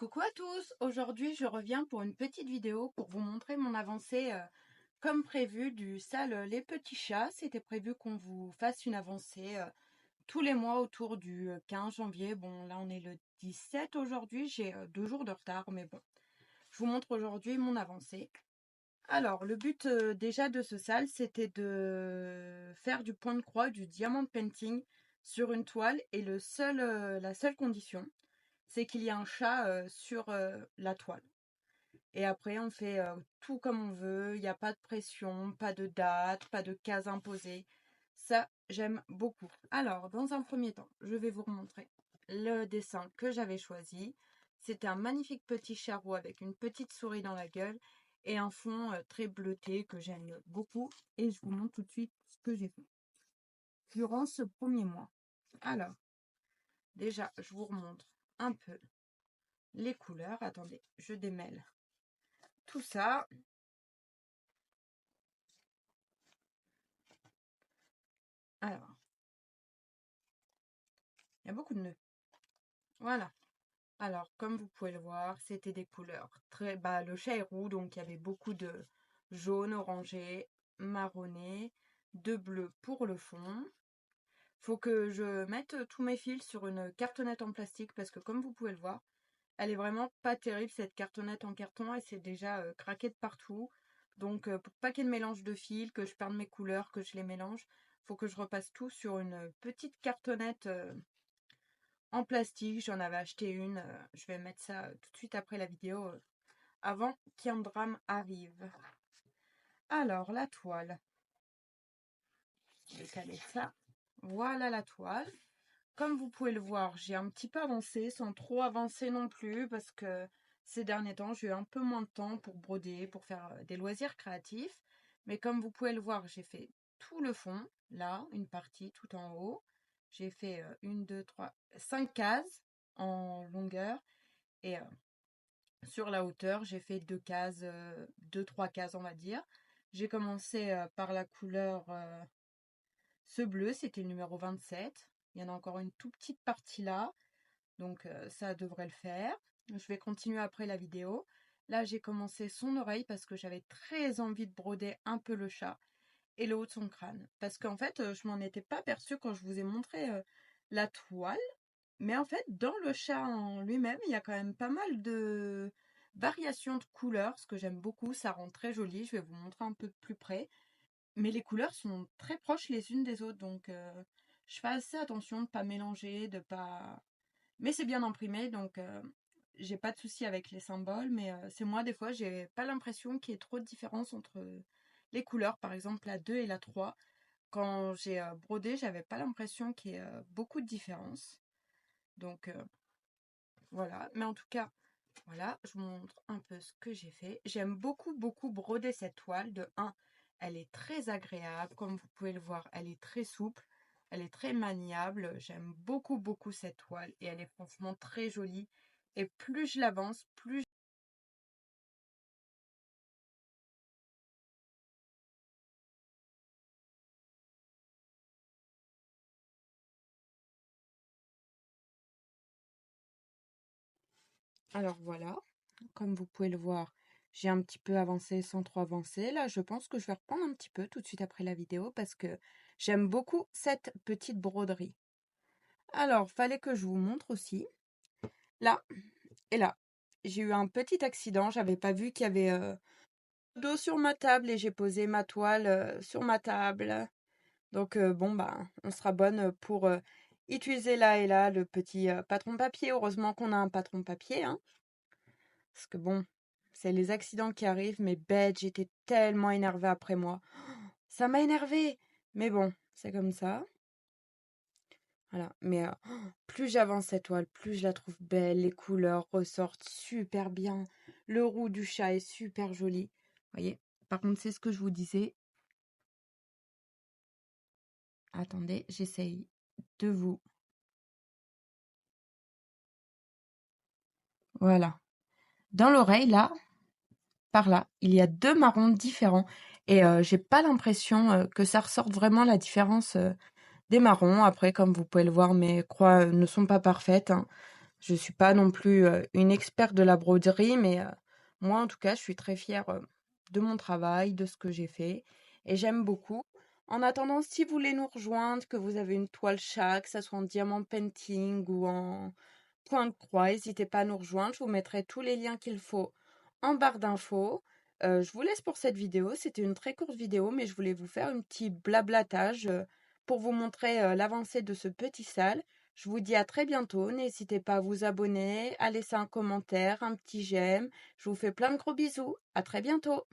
Coucou à tous, aujourd'hui je reviens pour une petite vidéo pour vous montrer mon avancée comme prévu du salle Les Petits Chats. C'était prévu qu'on vous fasse une avancée tous les mois autour du 15 janvier. Bon, là on est le 17 aujourd'hui, j'ai 2 jours de retard, mais bon, je vous montre aujourd'hui mon avancée. Alors, le but déjà de ce salle, c'était de faire du point de croix, du diamond painting sur une toile, et la seule condition, c'est qu'il y a un chat sur la toile. Et après, on fait tout comme on veut. Il n'y a pas de pression, pas de date, pas de case imposée. Ça, j'aime beaucoup. Alors, dans un premier temps, je vais vous remontrer le dessin que j'avais choisi. C'était un magnifique petit charreau avec une petite souris dans la gueule et un fond très bleuté que j'aime beaucoup. Et je vous montre tout de suite ce que j'ai fait durant ce premier mois. Alors, déjà, je vous remontre un peu les couleurs. Attendez, je démêle tout ça. Alors, il y a beaucoup de nœuds. Voilà. Alors, comme vous pouvez le voir, c'était des couleurs très... Bah, le chat est roux, donc il y avait beaucoup de jaune, orangé, marronné, de bleu pour le fond. Faut que je mette tous mes fils sur une cartonnette en plastique parce que comme vous pouvez le voir, elle est vraiment pas terrible cette cartonnette en carton. Elle s'est déjà craquée de partout. Donc pour pas qu'il y ait de mélange de fils, que je perde mes couleurs, que je les mélange, faut que je repasse tout sur une petite cartonnette en plastique. J'en avais acheté une. Je vais mettre ça tout de suite après la vidéo avant qu'un drame arrive. Alors la toile. Je vais caler ça. Voilà la toile. Comme vous pouvez le voir, j'ai un petit peu avancé, sans trop avancer non plus, parce que ces derniers temps, j'ai eu un peu moins de temps pour broder, pour faire des loisirs créatifs. Mais comme vous pouvez le voir, j'ai fait tout le fond, là, une partie tout en haut. J'ai fait 1, 2, 3, 5 cases en longueur. Et sur la hauteur, j'ai fait 2 cases, 2-3 cases, on va dire. J'ai commencé par la couleur ce bleu, c'était le numéro 27. Il y en a encore une toute petite partie là. Donc ça devrait le faire. Je vais continuer après la vidéo. Là, j'ai commencé son oreille parce que j'avais très envie de broder un peu le chat et le haut de son crâne. Parce qu'en fait, je m'en étais pas aperçue quand je vous ai montré la toile. Mais en fait, dans le chat en lui-même, il y a quand même pas mal de variations de couleurs, ce que j'aime beaucoup. Ça rend très joli. Je vais vous montrer un peu de plus près. Mais les couleurs sont très proches les unes des autres. Donc, je fais assez attention de ne pas mélanger, de pas... Mais c'est bien imprimé, donc j'ai pas de souci avec les symboles. Mais c'est moi, des fois, j'ai pas l'impression qu'il y ait trop de différence entre les couleurs. Par exemple, la 2 et la 3. Quand j'ai brodé, j'avais pas l'impression qu'il y ait beaucoup de différence. Donc voilà. Mais en tout cas, voilà, je vous montre un peu ce que j'ai fait. J'aime beaucoup, beaucoup broder cette toile. De 1, elle est très agréable. Comme vous pouvez le voir, elle est très souple. Elle est très maniable. J'aime beaucoup, beaucoup cette toile. Et elle est franchement très jolie. Et plus je l'avance, plus... Alors voilà, comme vous pouvez le voir, j'ai un petit peu avancé sans trop avancer. Là, je pense que je vais reprendre un petit peu tout de suite après la vidéo parce que j'aime beaucoup cette petite broderie. Alors, fallait que je vous montre aussi. Là et là, j'ai eu un petit accident. J'avais pas vu qu'il y avait d'eau sur ma table et j'ai posé ma toile sur ma table. Donc bon bah, on sera bonne pour utiliser là et là le petit patron papier. Heureusement qu'on a un patron papier, hein. Parce que bon, c'est les accidents qui arrivent, mais bête, j'étais tellement énervée après moi. Ça m'a énervée. Mais bon, c'est comme ça. Voilà, mais plus j'avance cette toile, plus je la trouve belle. Les couleurs ressortent super bien. Le roux du chat est super joli. Vous voyez, par contre, c'est ce que je vous disais. Attendez, j'essaye de vous... Voilà. Dans l'oreille, là, par là, il y a 2 marrons différents. Et j'ai pas l'impression que ça ressorte vraiment la différence des marrons. Après, comme vous pouvez le voir, mes croix ne sont pas parfaites, hein. Je suis pas non plus une experte de la broderie, mais moi, en tout cas, je suis très fière de mon travail, de ce que j'ai fait, et j'aime beaucoup. En attendant, si vous voulez nous rejoindre, que vous avez une toile chat, que ça soit en diamant painting ou en point de croix, n'hésitez pas à nous rejoindre. Je vous mettrai tous les liens qu'il faut en barre d'infos. Je vous laisse pour cette vidéo. C'était une très courte vidéo, mais je voulais vous faire un petit blablatage pour vous montrer l'avancée de ce petit salle. Je vous dis à très bientôt. N'hésitez pas à vous abonner, à laisser un commentaire, un petit j'aime. Je vous fais plein de gros bisous. À très bientôt.